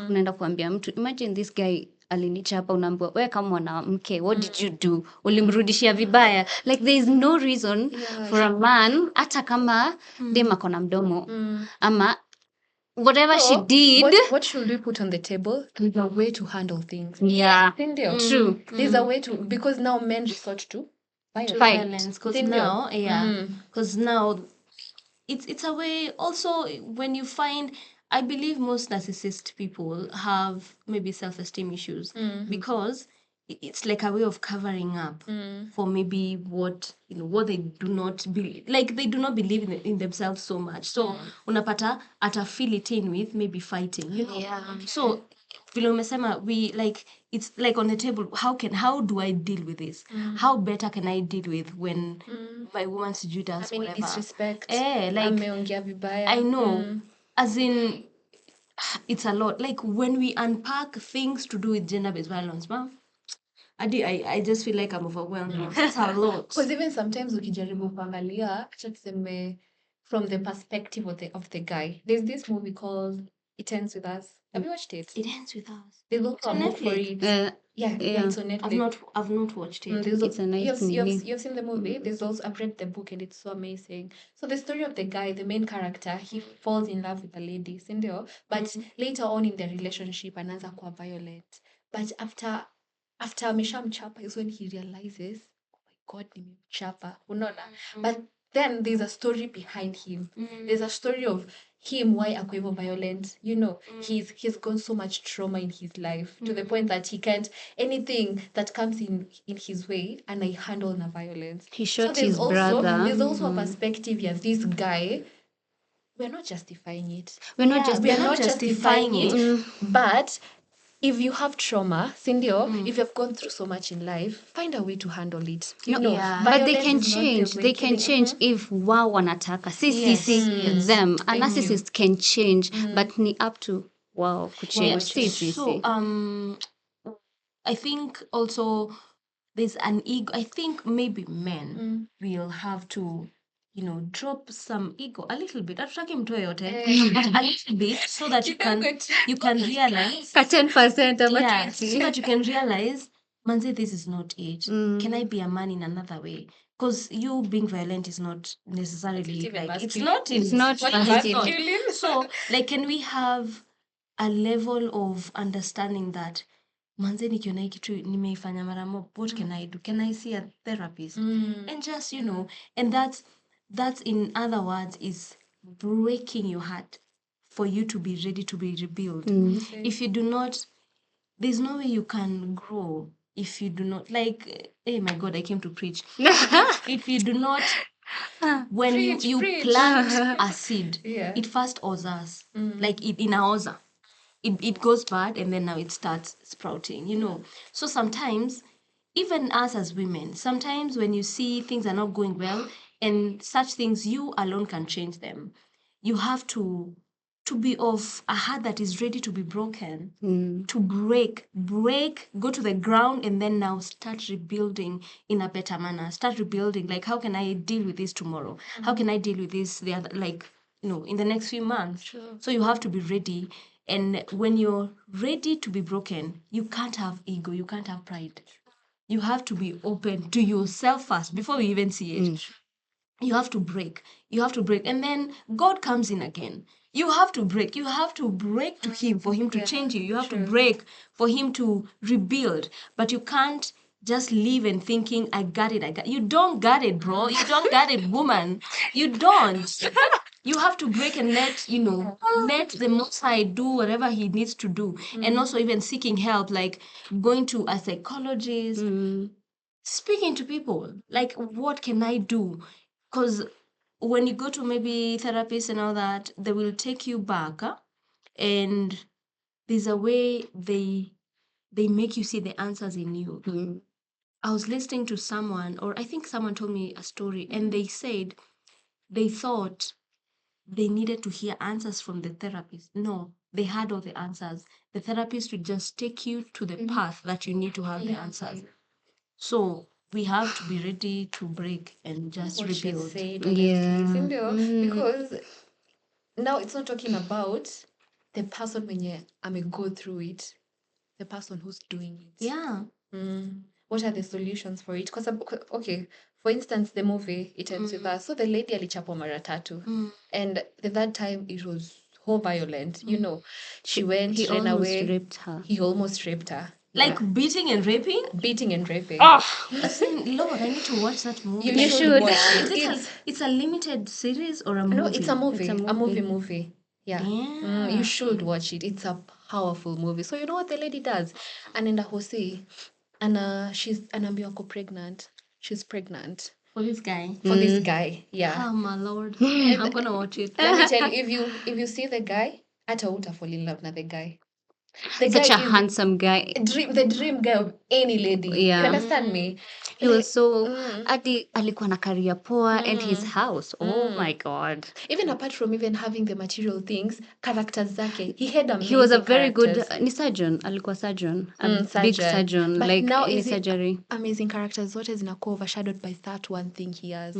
[SPEAKER 2] unaenda kuambia mtu, imagine this guy alinichapa, unaambiwa wewe kama mwanamke what did you do, ulimrudishia vibaya. Like there is no reason for a man hata kama dem ako na mdomo ama whatever she did.
[SPEAKER 1] What should we put on the table? There's a way to handle things.
[SPEAKER 2] Yeah.
[SPEAKER 1] True. There's a way to, because now men resort to
[SPEAKER 3] violence. Because now, because now it's a way. Also, when you find, I believe most narcissist people have maybe self-esteem issues because it's like a way of covering up for maybe what they do not believe. Like they do not believe in themselves so much. So unapata ata fill it in with maybe fighting. You know.
[SPEAKER 1] Yeah.
[SPEAKER 3] So vile umesema, we like it's like on the table. How do I deal with this? How better can I deal with when my woman sijui does whatever?
[SPEAKER 1] Disrespect.
[SPEAKER 3] Like
[SPEAKER 1] ameongea vibaya.
[SPEAKER 3] I know, as in. it's a lot. Like when we unpack things to do with gender-based violence, ma'am, I just feel like I'm overwhelmed. It's a lot.
[SPEAKER 1] Because even sometimes ukijaribu kuangalia, acha tuseme from the perspective of the guy. There's this movie called It Ends With Us. Have you watched it?
[SPEAKER 3] It ends with us.
[SPEAKER 1] There's also a book for
[SPEAKER 3] Netflix.
[SPEAKER 1] it. Yeah,
[SPEAKER 2] yeah.
[SPEAKER 1] it's on Netflix.
[SPEAKER 3] I've not watched it.
[SPEAKER 1] There's
[SPEAKER 2] It's a nice movie.
[SPEAKER 1] you've seen the movie. There's also I've read the book and it's so amazing. So the story of the guy, the main character, he falls in love with a lady, sindio, but later on in the relationship anaanza kuwa violent. But after ameshamchapa is when he realizes, oh my god, nimemchapa. Unaona? But then there's a story behind him. There's a story of him why ako hivyo violent. You know, he's gone so much trauma in his life to the point that he can't anything that comes in his way and I handle the violence.
[SPEAKER 2] He shot
[SPEAKER 1] there's
[SPEAKER 2] his
[SPEAKER 1] also,
[SPEAKER 2] brother.
[SPEAKER 1] There's also a perspective here. This guy, we're not justifying it.
[SPEAKER 2] We're not
[SPEAKER 3] Yeah,
[SPEAKER 2] just
[SPEAKER 1] We are not justifying it. But if you have trauma, Sindio, if you've gone through so much in life, find a way to handle it. You know,
[SPEAKER 3] yeah.
[SPEAKER 2] But they
[SPEAKER 1] violence
[SPEAKER 2] can
[SPEAKER 1] is not the
[SPEAKER 2] change.
[SPEAKER 1] way.
[SPEAKER 2] They can
[SPEAKER 1] Killing-
[SPEAKER 2] change if wao wanataka.
[SPEAKER 3] Yes,
[SPEAKER 2] Si them. A
[SPEAKER 1] Thank you.
[SPEAKER 2] narcissist can change, but ni up to wao kuchange. Si.
[SPEAKER 3] So I think also there's an ego. I think maybe men will have to, drop some ego a little bit. Hatutaki mtu yoyote. A little bit so that you can realize.
[SPEAKER 2] Ka 10% ama
[SPEAKER 3] Yeah,
[SPEAKER 2] 20.
[SPEAKER 3] so that you can realize, manze, this is not it. Can I be a man in another way? Because you being violent is not necessarily
[SPEAKER 1] even
[SPEAKER 3] like it's
[SPEAKER 1] masculine.
[SPEAKER 3] not.
[SPEAKER 2] It's not
[SPEAKER 1] What
[SPEAKER 2] masculine.
[SPEAKER 1] masculine?
[SPEAKER 3] So, like, can we have a level of understanding that manze nikiona hii kitu nimeifanya mara moja, what can I do? Can I see a therapist? And just, and that's in other words is breaking your heart for you to be ready to be rebuilt. If you do not, there's no way you can grow if you do not, like, hey my God, I came to preach. If you do not, when you
[SPEAKER 1] Preach.
[SPEAKER 3] plant a seed,
[SPEAKER 1] Yeah.
[SPEAKER 3] it first oozes, like it in a oza. It goes bad and then now it starts sprouting. So sometimes, even us as women, sometimes when you see things are not going well and such things, you alone can change them. You have to be of a heart that is ready to be broken, to break, go to the ground, and then now start rebuilding in a better manner. Start rebuilding, like, how can I deal with this tomorrow? How can I deal with this the other, like, in the next few months?
[SPEAKER 1] Sure.
[SPEAKER 3] So you have to be ready. And when you're ready to be broken, you can't have ego, you can't have pride. You have to be open to yourself first before you even see it. You have to break. And then God comes in again. You have to break. You have to break to Him for Him to change you. You have to break for Him to rebuild. But you can't just live and thinking, I got it. You don't got it, bro. You don't got it, woman. You don't. You have to break and let the Most High do whatever He needs to do. And also even seeking help, like going to a psychologist, speaking to people, like, what can I do? Because when you go to maybe therapists and all that, they will take you back, and there's a way they make you see the answers in you. I was listening to someone, or I think someone told me a story, and they said they thought they needed to hear answers from the therapist. No, they had all the answers. The therapist would just take you to the path that you need to have the answers. So we have to be ready to break and just
[SPEAKER 1] What she
[SPEAKER 3] rebuild.
[SPEAKER 1] said, honestly,
[SPEAKER 2] Yeah.
[SPEAKER 1] Sindio? Because now it's not talking about the person when you may go through it, the person who's doing it.
[SPEAKER 3] Yeah.
[SPEAKER 1] What are the solutions for it? Because, okay, for instance, the movie It Ends With Us. So the lady alichapwa mara tatu. And the third time it was so violent. She went,
[SPEAKER 2] He
[SPEAKER 1] ran
[SPEAKER 2] almost
[SPEAKER 1] away.
[SPEAKER 2] raped her.
[SPEAKER 1] He almost raped her.
[SPEAKER 3] Like beating and raping?
[SPEAKER 1] Beating and raping.
[SPEAKER 3] Lord, I need to watch that movie.
[SPEAKER 1] You should watch
[SPEAKER 3] Is
[SPEAKER 1] it.
[SPEAKER 3] it it's a limited series or a movie?
[SPEAKER 1] No, it's a movie.
[SPEAKER 2] It's a
[SPEAKER 1] A
[SPEAKER 2] movie.
[SPEAKER 1] movie. Yeah.
[SPEAKER 3] Yeah.
[SPEAKER 1] You should watch it. It's a powerful movie. So you know what the lady does? Anaenda hosi. And she's anaambiwa ako pregnant. She's pregnant.
[SPEAKER 3] For this guy.
[SPEAKER 1] For this guy. Yeah.
[SPEAKER 3] Oh my Lord. I'm gonna watch it.
[SPEAKER 1] Let me tell you, if you see the guy, hata uta fall in love na the guy. The
[SPEAKER 2] Such
[SPEAKER 1] guy
[SPEAKER 2] a
[SPEAKER 1] is
[SPEAKER 2] handsome guy.
[SPEAKER 1] the dream guy of any lady. You
[SPEAKER 2] Yeah.
[SPEAKER 1] understand me?
[SPEAKER 2] He
[SPEAKER 1] Like,
[SPEAKER 2] was so adi alikuwa na career poa and his house. Oh my god.
[SPEAKER 1] even apart from even having the material things, characters zake, he had amazing
[SPEAKER 2] He was a very good
[SPEAKER 1] characters.
[SPEAKER 2] ni surgeon, alikuwa surgeon, a big
[SPEAKER 1] Surgeon.
[SPEAKER 2] surgeon,
[SPEAKER 1] But
[SPEAKER 2] like
[SPEAKER 1] now
[SPEAKER 2] any
[SPEAKER 1] is it
[SPEAKER 2] surgery.
[SPEAKER 1] amazing characters zote zinakuwa overshadowed by that one thing he has.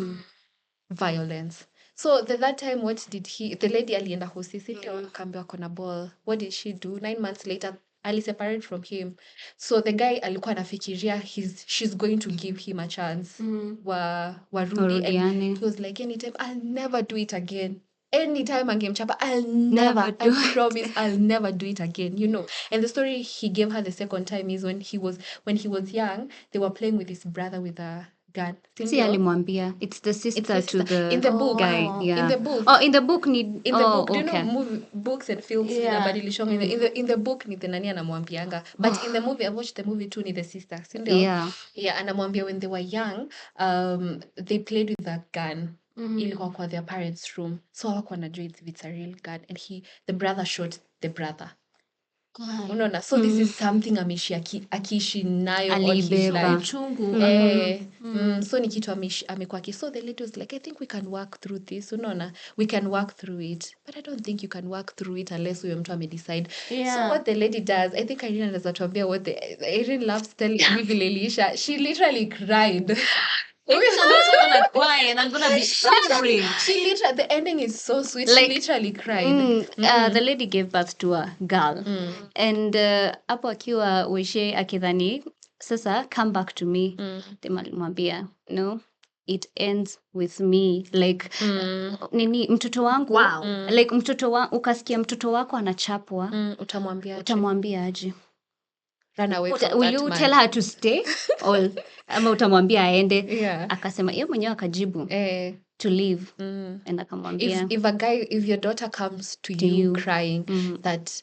[SPEAKER 1] Violence. So that time, what did the lady alienda hosi, akaambiwa kona ball. What did she do? 9 months later, ali separate from him. So the guy alikuwa anafikiria she's going to give him a chance. Warudi. And
[SPEAKER 2] Warudiane.
[SPEAKER 1] he was like, anytime, I'll never do it again. Anytime angemchapa, I promise I'll never do it again, you know. And the story he gave her the second time is when he was young, they were playing with his brother with a gun.
[SPEAKER 2] Si alimwambia. It's the sister to the
[SPEAKER 1] in the book
[SPEAKER 2] guy. Yeah.
[SPEAKER 1] in the book
[SPEAKER 2] Oh, in the book ni
[SPEAKER 1] in the book, do you know movie books and films
[SPEAKER 3] Yeah.
[SPEAKER 1] in the book ni the nani anamwambianga, but in the movie I watched the movie too, ni the sister, si ndio?
[SPEAKER 2] Yeah.
[SPEAKER 1] Anamwambia when they were young, they played with that gun. Ilikuwa kwa their parents' room, so hawakuwa wanajua if it's a real gun, and the brother shot the brother. Unaona, so this is something ameishi akiishi nayo all his
[SPEAKER 2] Alibeba.
[SPEAKER 1] life. So ni kitu amekuwa so the lady was like, I think we can work through this. Unaona, we can work through it, but I don't think you can work through it unless huyo mtu amedecide. So what the lady does, I think Irene anaweza tuambia what Irene loves telling me vile iliisha. She literally cried.
[SPEAKER 3] I'm also gonna cry and I'm gonna be shivering.
[SPEAKER 1] The ending is so sweet.
[SPEAKER 2] Like,
[SPEAKER 1] she literally cried.
[SPEAKER 2] The lady gave birth to a girl. And hapo akiwa Wishe akidhani sasa come back to me. Dem alimwambia no, it ends with me. Like nini mtoto wangu.
[SPEAKER 3] Wow.
[SPEAKER 2] Like ukasikia mtoto wako anachapwa.
[SPEAKER 1] Utamwambia
[SPEAKER 2] aje?
[SPEAKER 1] Run away from
[SPEAKER 2] Will
[SPEAKER 1] that
[SPEAKER 2] you
[SPEAKER 1] man.
[SPEAKER 2] tell her to stay? Or ama utamwambia aende?
[SPEAKER 1] Yeah.
[SPEAKER 2] Akasema yeye mwenyewe akajibu to leave. And akamwambia
[SPEAKER 1] if your daughter comes to you crying that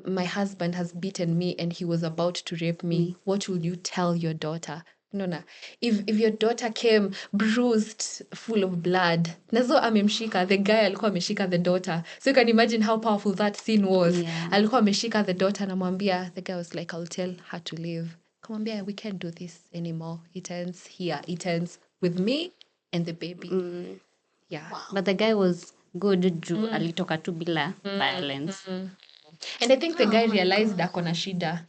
[SPEAKER 1] my husband has beaten me and he was about to rape me, what will you tell your daughter? No. If your daughter came bruised, full of blood, nazo amemshika, the guy alikuwa ameshika the daughter. So you can imagine how powerful that scene was.
[SPEAKER 2] Yeah.
[SPEAKER 1] Alikuwa ameshika the daughter namwambia, the guy was like, I'll tell her to leave. Kamwambia, we can't do this anymore. It ends here. It ends with me and the baby. Yeah.
[SPEAKER 2] Wow. But the guy was good juu alitoka tu bila violence.
[SPEAKER 1] And I think the guy realized akona shida.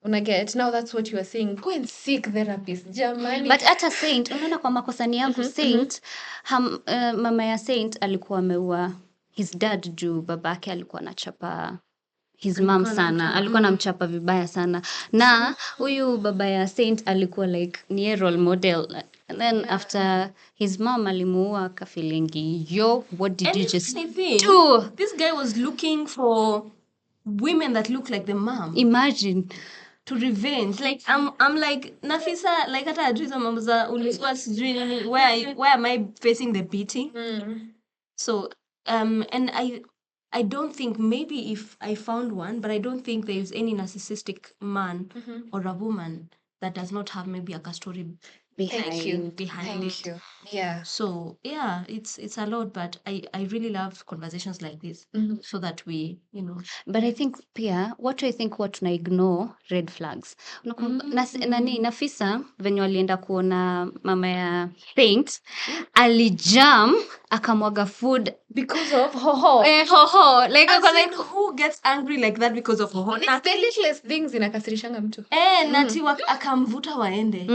[SPEAKER 1] Unaget, now that's what you are saying. Go and seek therapist, jamani.
[SPEAKER 2] But hata Saint, unaona kwa makosani yangu Saint, mama ya Saint alikuwa ameua his dad juu babake alikuwa anachapa his mom sana. Alikuwa anamchapa vibaya sana. Na huyu baba ya Saint alikuwa like ni role model. And then after his mom alimuua akafilingi, yo, what did you just do?
[SPEAKER 3] This guy was looking for women that look like the mom.
[SPEAKER 2] Imagine.
[SPEAKER 3] To revenge. Like I'm like Nafisa, like hata ajui hizo mambo za ulikuwa sijui nini, where am I facing the beating? So and I don't think, maybe if I found one, but I don't think there is any narcissistic man or a woman that does not have maybe a story behind it.
[SPEAKER 1] Yeah.
[SPEAKER 3] So yeah, it's a lot, but I really love conversations like this so that we, you know.
[SPEAKER 2] But I think pia what tuna ignore red flags. Nani Nafisa venye walienda kuona mama ya Saint alijam akamwaga food
[SPEAKER 1] because of hoho.
[SPEAKER 2] Hoho. Like
[SPEAKER 3] who gets angry like that because of hoho?
[SPEAKER 1] It's the littlest things inakasirishanga mtu.
[SPEAKER 3] Nati akamvuta waende.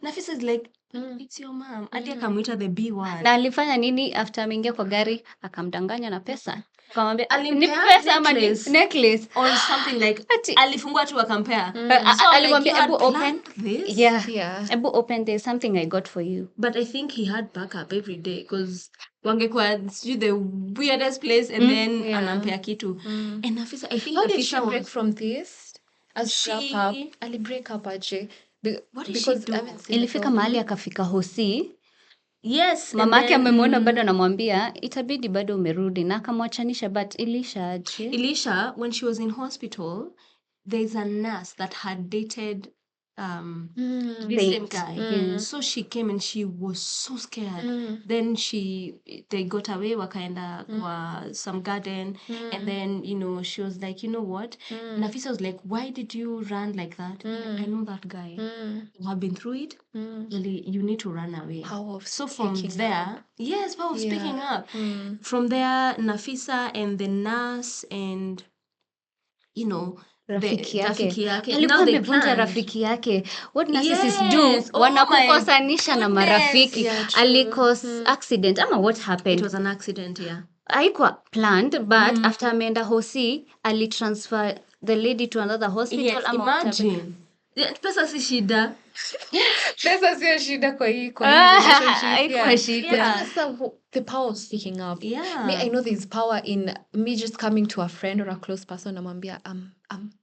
[SPEAKER 3] Nafisa is like, it's your mom. Ati akamuita the B word.
[SPEAKER 2] Na alifanya nini after ameingia kwa gari akamdanganya na pesa? Akamwambia
[SPEAKER 3] ni pesa ama
[SPEAKER 2] necklace
[SPEAKER 3] or something like alifungua tu akampea.
[SPEAKER 2] So alimwambia ebu open
[SPEAKER 3] this.
[SPEAKER 2] Yeah. Ebu open, there's something I got for you.
[SPEAKER 3] But I think he had backup every day because wangekuwa the weirdest place and then anampea kitu. And Nafisa, I think
[SPEAKER 1] how did she break from this? Ali break up aje? Because
[SPEAKER 2] ilifika mahali akafika hosi.
[SPEAKER 3] Yes,
[SPEAKER 2] mamake amemwona bado anamwambia itabidi bado umerudi na akamwachanisha, but Elisha,
[SPEAKER 3] when she was in hospital, there's a nurse that had dated this same
[SPEAKER 2] Date.
[SPEAKER 3] guy. So she came and she was so scared. Then they got away, wakaenda kwa some garden, and then she was like, you know what? Nafisa was like, why did you run like that? I know that guy. You have been through it. Really, you need to run away.
[SPEAKER 1] Power of
[SPEAKER 3] So from
[SPEAKER 1] speaking
[SPEAKER 3] there, yes, power of speaking up. From there, Nafisa and the nurse and
[SPEAKER 2] Rafiki yake
[SPEAKER 3] rafiki yake, now
[SPEAKER 2] alikuwa
[SPEAKER 3] they
[SPEAKER 2] amevunja
[SPEAKER 3] planned.
[SPEAKER 2] rafiki yake. What narcissists do,
[SPEAKER 3] Yes, oh my
[SPEAKER 2] wanakukosanisha na
[SPEAKER 3] goodness.
[SPEAKER 2] marafiki.
[SPEAKER 1] Yeah, true.
[SPEAKER 2] Alicause accident ama what
[SPEAKER 3] It
[SPEAKER 2] happened?
[SPEAKER 3] was an accident, yeah.
[SPEAKER 2] Haikuwa planned, but after ameenda hosi alitransfer the lady to another hospital
[SPEAKER 3] Yes,
[SPEAKER 2] ama whatever.
[SPEAKER 3] imagine. Pesa si shida.
[SPEAKER 1] Pesa sio shida kwa hii relationship.
[SPEAKER 2] Haikuwa shida.
[SPEAKER 3] Yeah.
[SPEAKER 1] But sasa the power of speaking up.
[SPEAKER 3] Yeah.
[SPEAKER 1] Me, I know there's power in me just coming to a friend or a close person namwambia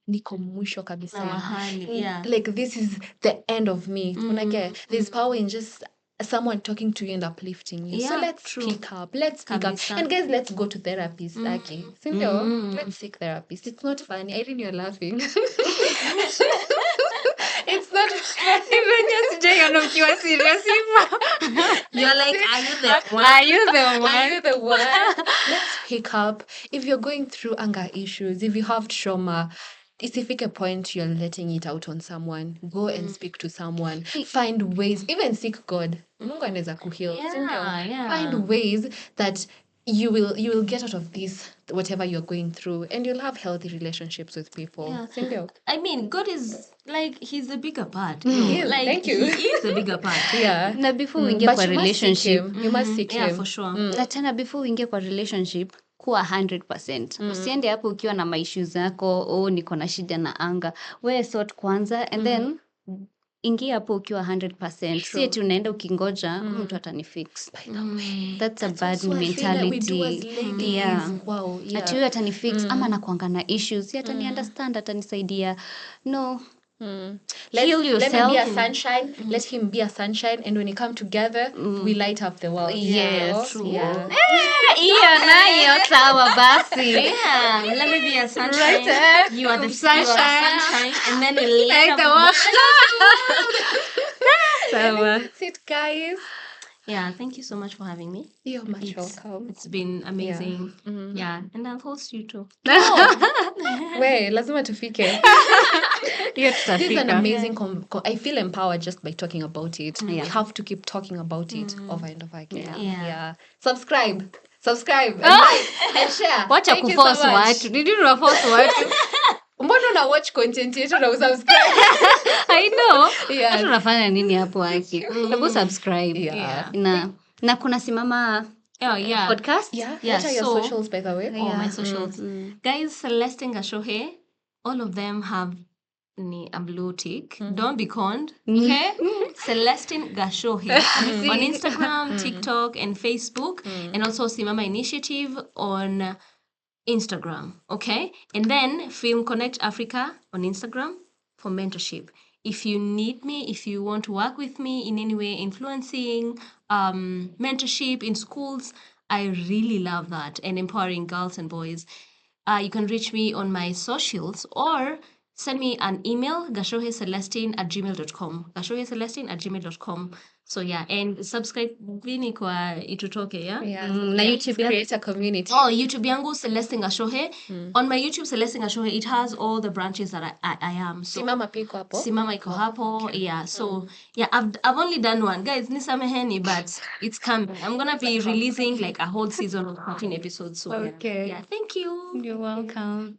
[SPEAKER 1] niko mwisho kabisa.
[SPEAKER 3] Na mahali, yeah.
[SPEAKER 1] Like this is the end of me. Unake, there's power in just someone talking to you and uplifting you. So
[SPEAKER 3] Yeah,
[SPEAKER 1] let's
[SPEAKER 3] true.
[SPEAKER 1] speak up. Let's speak up.
[SPEAKER 3] Kabisa.
[SPEAKER 1] And guys, let's go to therapists. Okay. Sindio? Let's seek therapists. It's not funny. I think you're laughing. It's not funny.
[SPEAKER 3] You're like, are you the one?
[SPEAKER 2] Are you the
[SPEAKER 1] Are
[SPEAKER 2] one?
[SPEAKER 1] you the one? Let's pick up. If you're going through anger issues, if you have trauma, isifike a point you're letting it out on someone. Go and speak to someone. Find ways. Even seek God. Mungu anaweza kuheal.
[SPEAKER 3] Yeah, yeah.
[SPEAKER 1] Find ways that you will get out of this, whatever you're going through, and you'll have healthy relationships with people.
[SPEAKER 3] Yeah.
[SPEAKER 1] Sindio?
[SPEAKER 3] I mean, God is like, he's the bigger part.
[SPEAKER 1] He is,
[SPEAKER 3] Like,
[SPEAKER 1] thank you.
[SPEAKER 3] He is the bigger part.
[SPEAKER 1] Yeah.
[SPEAKER 2] Na before uingie
[SPEAKER 1] But
[SPEAKER 2] kwa
[SPEAKER 1] you must seek
[SPEAKER 2] relationship,
[SPEAKER 1] him. You must seek
[SPEAKER 3] Yeah,
[SPEAKER 1] him.
[SPEAKER 3] for sure.
[SPEAKER 2] na tena before uingie kwa relationship kuwa 100%. Usiende hapo ukiwa na maissues zako, niko na shida na anga. Wewe sort kwanza and then ingia hapo ukiwa 100%. Si eti unaenda ukingoja mtu atanifix. That's a bad
[SPEAKER 1] Also, I feel like we do as
[SPEAKER 2] mentality.
[SPEAKER 1] ladies.
[SPEAKER 2] Yeah.
[SPEAKER 1] Wow, yeah.
[SPEAKER 2] Ati huyu atanifix ama nakuanga na issues. Si atani understand, atanisaidia. No. Heal
[SPEAKER 1] Let me
[SPEAKER 2] yourself.
[SPEAKER 1] be a sunshine. Let him be a sunshine. And when we come together, we light up the world.
[SPEAKER 2] Yes.
[SPEAKER 1] True. Yeah.
[SPEAKER 2] Hiyo nayo sawa basi.
[SPEAKER 3] Yeah, let me be a sunshine.
[SPEAKER 2] Right,
[SPEAKER 3] You are the
[SPEAKER 2] sunshine.
[SPEAKER 3] sunshine, and then we light up
[SPEAKER 2] the
[SPEAKER 3] the
[SPEAKER 2] world.
[SPEAKER 3] world.
[SPEAKER 2] Sawa.
[SPEAKER 1] That's it, guys.
[SPEAKER 3] Yeah, thank you so much for having me.
[SPEAKER 1] You're much welcome.
[SPEAKER 3] It's been amazing. Yeah, and I'll host you too.
[SPEAKER 1] Wait, lazima tufike.
[SPEAKER 2] Hiyo
[SPEAKER 1] This is an
[SPEAKER 2] tutafika.
[SPEAKER 1] amazing I feel empowered just by talking about it. We have to keep talking about it over and over again.
[SPEAKER 3] Yeah.
[SPEAKER 1] Subscribe and like and share.
[SPEAKER 2] Wacha
[SPEAKER 1] Thank you so
[SPEAKER 2] kuforce
[SPEAKER 1] much.
[SPEAKER 2] watu. Did you force watu?
[SPEAKER 1] Mbona una watch content yetu na usubscribe?
[SPEAKER 2] I know.
[SPEAKER 1] Yeah.
[SPEAKER 2] Watu unafanya nini hapo aki? Hebu subscribe.
[SPEAKER 1] Yeah.
[SPEAKER 2] Na kuna simama
[SPEAKER 3] Oh, yeah.
[SPEAKER 2] podcast?
[SPEAKER 1] Yeah.
[SPEAKER 3] Yeah,
[SPEAKER 1] What are your
[SPEAKER 3] so-
[SPEAKER 1] socials, by the way?
[SPEAKER 3] Oh, my socials. Guys, Celeste and Gashohe, all of them have a blue tick. Don't be conned. Okay? Celestine Gashohe on Instagram, TikTok, and Facebook. And also Simama Initiative on Instagram. Okay? And then Film Connect Africa on Instagram for mentorship. If you need me, if you want to work with me in any way, influencing, mentorship in schools, I really love that, and empowering girls and boys. You can reach me on my socials or send me an email, gashohecelestine@gmail.com. gashohecelestine@gmail.com. So yeah, and subscribe vini kwa Itutoke, yeah?
[SPEAKER 1] Yeah.
[SPEAKER 2] Na YouTube yako?
[SPEAKER 1] Create a community.
[SPEAKER 3] Oh, YouTube yangu Celeste Gashohe. On my YouTube Celeste Gashohe, it has all the branches that I am. So
[SPEAKER 1] Simama piko hapo.
[SPEAKER 3] Simama iko hapo. Yeah. So yeah, I've only done one. Guys, nisameheni, but it's coming. I'm gonna be releasing like a whole season of 14 episodes. So
[SPEAKER 1] Okay.
[SPEAKER 3] yeah, thank you.
[SPEAKER 2] You're welcome.